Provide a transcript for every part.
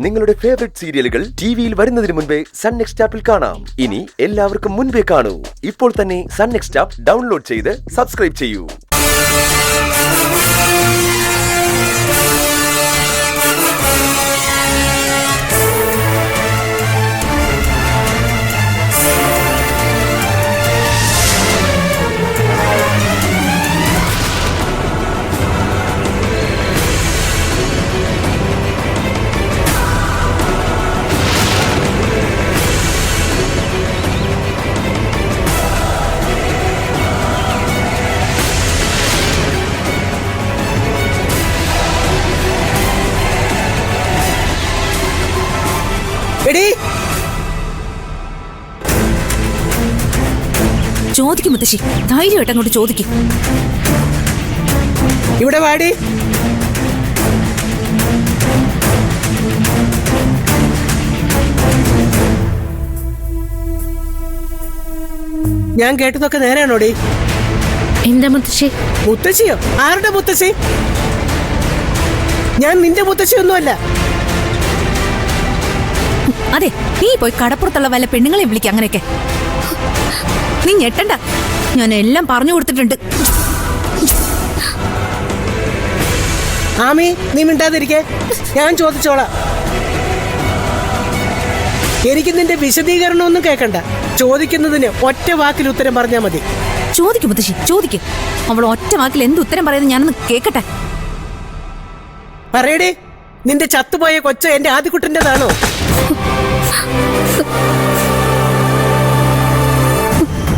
നിങ്ങളുടെ ഫേവറേറ്റ് സീരിയലുകൾ ടിവിയിൽ വരുന്നതിന് മുൻപേ സൺ നെക്സ്റ്റ് ആപ്പിൽ കാണാം. ഇനി എല്ലാവർക്കും മുൻപേ കാണൂ. ഇപ്പോൾ തന്നെ സൺ നെക്സ്റ്റ് ആപ്പ് ഡൗൺലോഡ് ചെയ്ത് സബ്സ്ക്രൈബ് ചെയ്യൂ. ചോദിക്കും മുത്തശ്ശി, ധൈര്യമായിട്ട് അങ്ങോട്ട് ചോദിക്കും. ഇവിടെ വാടി. ഞാൻ കേട്ടതൊക്കെ നേരെയാണോടി? എന്താ മുത്തശ്ശി? മുത്തശ്ശിയോ? ആരുടെ മുത്തശ്ശി? ഞാൻ നിന്റെ മുത്തശ്ശിയൊന്നുമല്ല. അതെ, നീ പോയി കടപ്പുറത്തുള്ള വല്ല പെണ്ണുങ്ങളെ വിളിക്ക. അങ്ങനെയൊക്കെ നീ ഞെട്ടണ്ട, ഞാൻ എല്ലാം പറഞ്ഞു കൊടുത്തിട്ടുണ്ട്. ആമി, നീ മിണ്ടാതിരിക്കേ, ഞാൻ ചോദിച്ചോളാം. എനിക്ക് നിന്റെ വിശദീകരണം ഒന്നും കേൾക്കണ്ട. ചോദിക്കുന്നതിന് ഒറ്റ വാക്കിൽ ഉത്തരം പറഞ്ഞാൽ മതി. ചോദിക്കും മുത്തശ്ശി, ചോദിക്കും. അവൾ ഒറ്റ വാക്കിൽ എന്ത് ഉത്തരം പറയുന്നത് ഞാനൊന്ന് കേക്കട്ടെ. പറയടേ, നിന്റെ ചത്തുപോയ കൊച്ച എന്റെ ആദ്യക്കുട്ടൻ്റെതാണോ?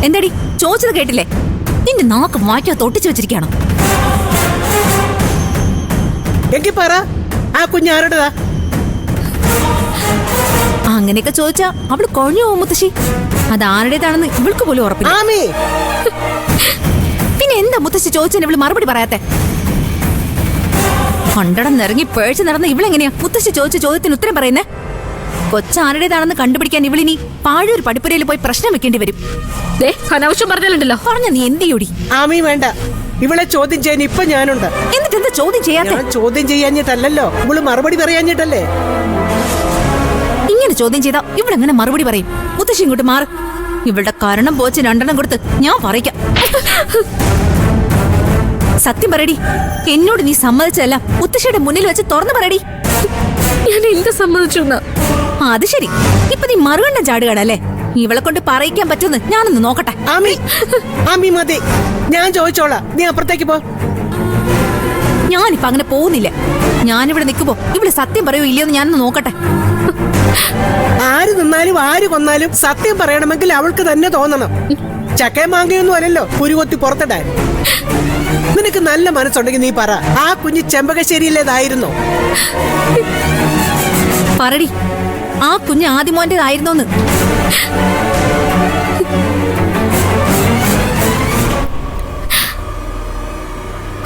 എന്താടി ചോദിച്ചത് കേട്ടില്ലേ? നിന്റെ നാക്ക് മാറ്റാ തൊട്ടിച്ചു വെച്ചിരിക്കണം. എങ്കിൽ പറ, ആ കുഞ്ഞാരുടേതാ? അങ്ങനെയൊക്കെ ചോദിച്ചാ അവള് കൊഴഞ്ഞു പോകും മുത്തശ്ശി. അത് ആരുടേതാണെന്ന് ഇവൾക്ക് പോലും ഉറപ്പില്ല. പിന്നെ എന്താ മുത്തശ്ശി ചോദിച്ചതിന് ഇവള് മറുപടി പറയാത്തെ? കണ്ടടം നിറങ്ങി പേഴ്ച നടന്ന ഇവളെങ്ങനെയാ മുത്തശ്ശി ചോദിച്ച ചോദ്യത്തിന് ഉത്തരം പറയുന്നേ? കൊച്ചാരുടേതാണെന്ന് കണ്ടുപിടിക്കാൻ ഇവളിനി പാഴൊരു പഠിപ്പുരയിൽ പോയി പ്രശ്നം വെക്കേണ്ടി വരും. അനാവശ്യം പറഞ്ഞാലുണ്ടല്ലോ. പറഞ്ഞ നീ എന്ത് ചെയ്യൂടി? ആമി വേണ്ട, ഇവളെ ചോദ്യം ചെയ്യാൻ ഇപ്പൊ ഞാനുണ്ട്. എന്നിട്ട് എന്താ ചോദ്യം ചെയ്യാത്ത? ചോദ്യം ചെയ്യാഞ്ഞിട്ടല്ലോ, ഇവള് മറുപടി പറയാഞ്ഞിട്ടല്ലേ. ഇങ്ങനെ ചോദ്യം ചെയ്താ ഇവളെങ്ങനെ മറുപടി പറയും? മുത്തശ്ശി ഇങ്ങോട്ട് മാറ്. ഇവളുടെ കാരണം പോച്ച് 2 കൊടുത്ത് ഞാൻ പറയിക്കാം. സത്യം പറയടി, എന്നോട് നീ സമ്മതിച്ചല്ല മുത്തശ്ശിയുടെ മുന്നിൽ വെച്ച് തുറന്നു പറയടി. ഞാൻ എന്ത് സമ്മതിച്ചു? അത് ശരി, ഇപ്പൊ നീ മറുകണ്ഠം ചാടുകയാണല്ലേ? ഇവളെ കൊണ്ട് പറയിക്കാൻ പറ്റുമെന്ന് ഞാനൊന്ന് നോക്കട്ടെ. ആമി മതി, ഞാൻ ചോദിച്ചോളാം, നീ അപ്പുറത്തേക്ക് പോ. ഞാനിപ്പോ അങ്ങനെ പോകുന്നില്ല. ഞാനിവിടെ നിൽക്കുമ്പോ ഇവള് സത്യം പറയോ ഇല്ലയോന്ന് ഞാനൊന്ന് നോക്കട്ടെ. ആര് നിന്നാലും ആര് കൊന്നാലും സത്യം പറയണമെങ്കിൽ അവൾക്ക് തന്നെ തോന്നണം. ചക്കയും മാങ്ങയൊന്നും അല്ലല്ലോ കുരുകൊത്തി പുറത്തിടാൻ. നിനക്ക് നല്ല മനസ്സുണ്ടെങ്കിൽ നീ പറ, ആ കുഞ്ഞ് ചെമ്പകശ്ശേരിയിലേതായിരുന്നോ? പറടി, ആ കുഞ്ഞ് ആദിമോന്റേതായിരുന്നോന്ന്.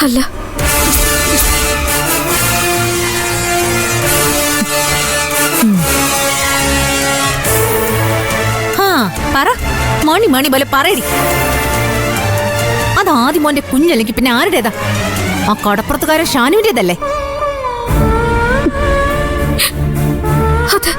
അല്ല, പറ, മണി മണി പോലെ പറയടി. അത് ആദിമോന്റെ കുഞ്ഞല്ലെങ്കിൽ പിന്നെ ആരുടേതാ? ആ കടപ്പുറത്തുകാരൻ ഷാനുവിന്റേതല്ലേ? അത്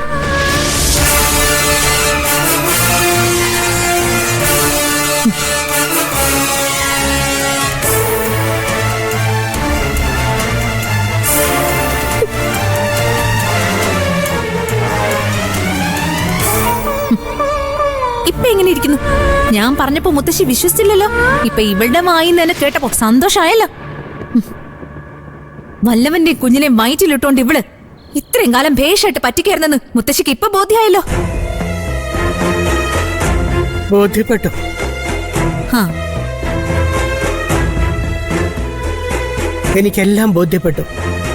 ഇപ്പൊ എങ്ങനെ ഇരിക്കുന്നു? ഞാൻ പറഞ്ഞപ്പോ മുത്തശ്ശി വിശ്വസിച്ചില്ലല്ലോ. ഇപ്പൊ ഇവളുടെ വായിന്ന് തന്നെ കേട്ടപ്പോ സന്തോഷായല്ലോ. വല്ലവന്റെ കുഞ്ഞിനെ വയറ്റിലിട്ടോണ്ട് ഇവള് ഇത്രയും കാലം ഭേഷായിട്ട് പറ്റിക്കായിരുന്നെന്ന് മുത്തശ്ശിക്ക് ഇപ്പൊ ബോധ്യായല്ലോ. ബോധ്യപ്പെട്ടു. എനിക്കെല്ലാം ബോധ്യപ്പെട്ടു.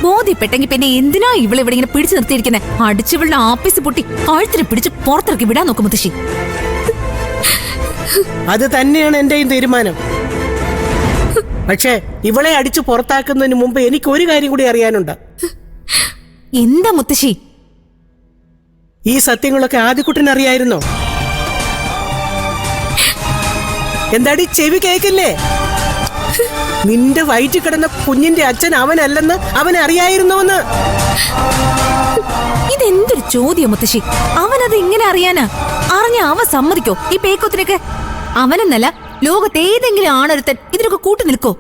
ബോധ്യപ്പെട്ടെങ്കിൽ പിന്നെ എന്തിനാ ഇവളെ ഇവിടെ ഇങ്ങനെ പിടിച്ചു നിർത്തിയിരിക്കുന്നെ? അടിച്ചിവളുടെ ആപ്പീസ് പൊട്ടി കഴുത്തിന് പിടിച്ച് പുറത്തിറക്കി വിടാൻ നോക്കും മുത്തശ്ശി. അത് തന്നെയാണ് എന്റെയും തീരുമാനം. പക്ഷേ ഇവളെ അടിച്ചു പുറത്താക്കുന്നതിന് മുമ്പ് എനിക്ക് ഒരു കാര്യം കൂടി അറിയാനുണ്ട്. എന്താ മുത്തശ്ശി? ഈ സത്യങ്ങളൊക്കെ ആദ്യക്കുട്ടൻ അറിയായിരുന്നോ? എന്താടി ചെവി കേക്കില്ലേ? നിന്റെ വയറ്റിൽ കിടന്ന കുഞ്ഞിന്റെ അച്ഛൻ അവനല്ലെന്ന് അവൻ അറിയായിരുന്നോന്ന്. ഇതെന്തൊരു ചോദ്യം മുത്തശ്ശി? അവനത് എങ്ങനെ അറിയാനാ? അറിഞ്ഞ അവൻ സമ്മതിക്കോ ഈ പേക്കൊത്തിനൊക്കെ? അവനെന്നല്ല, ലോകത്ത് ഏതെങ്കിലും ആണൊരുത്തൻ ഇതിനൊക്കെ കൂട്ടു നിൽക്കോ?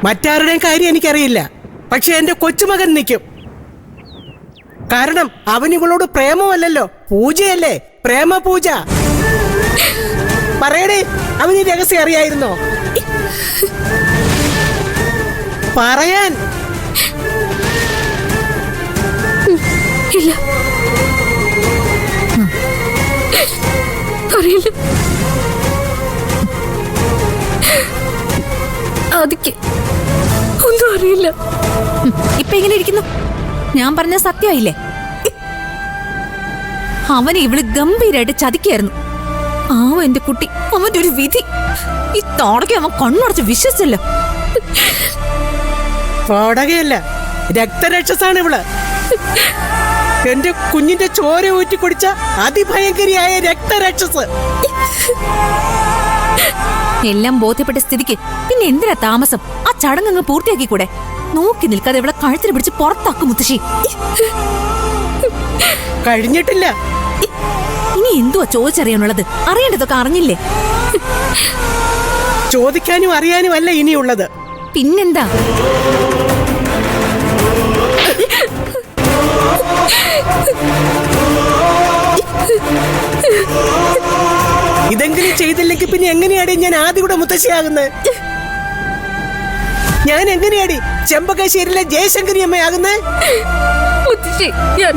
മറ്റാരുടെയും കാര്യം എനിക്കറിയില്ല, പക്ഷെ എന്റെ കൊച്ചുമകൻ നിൽക്കും. കാരണം അവൻ ഇവളോട് പ്രേമമല്ലല്ലോ, പൂജയല്ലേ, പ്രേമ പൂജ. പറയടേ, അവന് ഈ രഹസ്യം അറിയായിരുന്നോ? പറയാൻ. ഇല്ല, അറിയില്ല. അതിക്ക് ഒന്നും അറിയില്ല. ഇപ്പൊ എങ്ങനെ ഇരിക്കുന്നു? ഞാൻ പറഞ്ഞ സത്യമായില്ലേ? അവനെ ഇവള് ഗംഭീരായിട്ട് ചതിക്കായിരുന്നു. എന്റെ കുട്ടി, അവന്റെ ഒരു വിധി. ഈ തോടകെ അവൻ കണ്ണുടച്ച് വിശ്വസിച്ചല്ലോ. തോടകയല്ല, രക്തരക്ഷസാണ് ഇവള്. എന്റെ കുഞ്ഞിന്റെ ചോര ഊറ്റി കുടിച്ച അതിഭയങ്കരിയായ രക്തരക്ഷസ്. എല്ലാം ബോധ്യപ്പെട്ട സ്ഥിതിക്ക് പിന്നെ എന്തിനാ താമസം? ആ ചടങ്ങ് പൂർത്തിയാക്കി കൂടെ? നോക്കി നിൽക്കാതെ ഇവിടെ കഴുത്തിന് പിടിച്ച് പുറത്താക്കും മുത്തശ്ശി. കഴിഞ്ഞിട്ടില്ല. ഇനി എന്തുവാ ചോദിച്ചറിയാനുള്ളത്? അറിയേണ്ടതൊക്കെ അറിഞ്ഞില്ലേ? ചോദിക്കാനും അറിയാനും അല്ല ഇനിയുള്ളത്. പിന്നെന്താ? ഇതെങ്കിലും ചെയ്തില്ലെങ്കിൽ പിന്നെ എങ്ങനെയാടി ഞാൻ ആദ്യം കൂടെ മുത്തശ്ശിയാകുന്നത്? ഞാൻ എങ്ങനെയാടി ചെമ്പകശ്ശേരിയിലെ ജയശങ്കരി അമ്മയാകുന്നത്?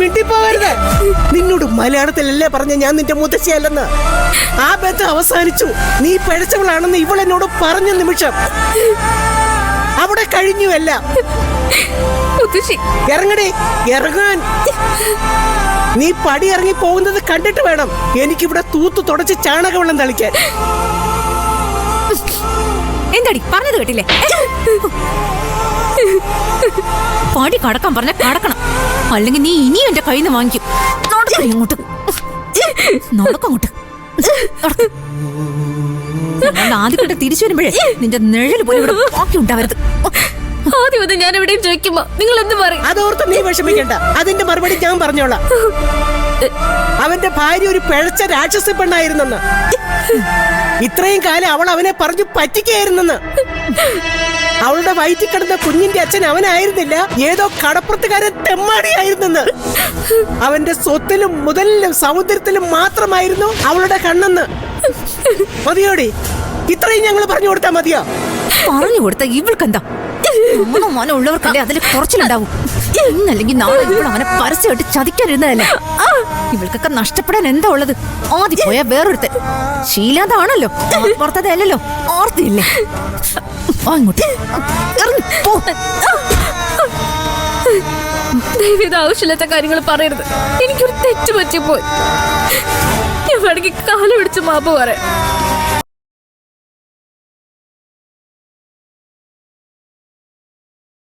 മിണ്ടിപ്പോവരുത്. നിന്നോട് മലയാളത്തിലല്ലേ പറഞ്ഞ ഞാൻ നിന്റെ മുത്തശ്ശിയല്ലെന്ന്. ആ ബന്ധം അവസാനിച്ചു. നീ പിഴച്ചവളാണെന്ന് ഇവളെന്നോട് പറഞ്ഞ നിമിഷം അവിടെ കഴിഞ്ഞുവല്ല. ഇറങ്ങടി, ഇറങ്ങാൻ. നീ പടി ഇറങ്ങി പോകുന്നത് കണ്ടിട്ട് വേണം എനിക്കിവിടെ തൂത്തു തുടച്ച് ചാണകവെള്ളം തളിക്കാൻ. എന്താടി പറഞ്ഞത് കേട്ടില്ലേ? പടി കടക്കാൻ പറഞ്ഞ കടക്കണം, അല്ലെങ്കിൽ നീ ഇനിയും എന്റെ കയ്യിൽ നിന്ന് വാങ്ങിക്കും. ഇങ്ങോട്ട് നടക്കങ്ങോട്ട്. ആദ്യമായിട്ട് തിരിച്ചു വരുമ്പോഴേ നിന്റെ നിഴല് പോലും ഇവിടെ ബാക്കി ഉണ്ടാവരുത്. ആദ്യം ഞാൻ എവിടെയും ചോദിക്കുമ്പോ നിങ്ങൾ എന്ത് പറയും? അതോർത്ത് നീ വിഷമിക്കണ്ട, അതിന്റെ മറുപടി ഞാൻ പറഞ്ഞോളാം. അവന്റെ ഭാര്യ ഒരു പിഴച്ച രാക്ഷസ പെണ്ണായിരുന്നെന്ന്. ഇത്രയും കാലം അവൾ അവനെ പറഞ്ഞു പറ്റിക്കായിരുന്നെന്ന്. അവളുടെ വയറ്റിൽ കിടന്ന കുഞ്ഞിന്റെ അച്ഛൻ അവനായിരുന്നില്ല, ഏതോ കടപ്പുറത്തുകാരൻ തെമ്മാടിയായിരുന്നെന്ന്. അവന്റെ സ്വത്തിലും മുതലിലും സൗന്ദര്യത്തിലും മാത്രമായിരുന്നു അവളുടെ കണ്ണെന്ന്. മതിയോടി, ഇത്രയും ഞങ്ങൾ പറഞ്ഞു കൊടുത്താ മതിയോ? പറഞ്ഞു കൊടുത്ത ഇവൾക്കെന്താ? ഉള്ളവർക്കല്ലേ അതിൽ കുറച്ചിലുണ്ടാവും. ഇന്നല്ലെങ്കിൽ നാളെ ഇവൾ അവനെ പരസ്യമായിട്ട് ചതിക്കാനിരുന്നതല്ലേ. ഇവൾക്കൊക്കെ നഷ്ടപ്പെടാൻ എന്താ ഉള്ളത്? ആദ്യം പോയ വേറൊരുത്തൻ ശീലാതാണല്ലോ, പുറത്തതല്ലോ. ഓർത്തില്ലേ? അങ്ങോട്ട് ദൈവം ആവശ്യമില്ലാത്ത കാര്യങ്ങൾ പറയരുത്. എനിക്കൊരു തെറ്റ് പറ്റിപ്പോയി. ഞാൻ വേണമെങ്കിൽ കാലം പിടിച്ച് മാപ്പ് പറയാം.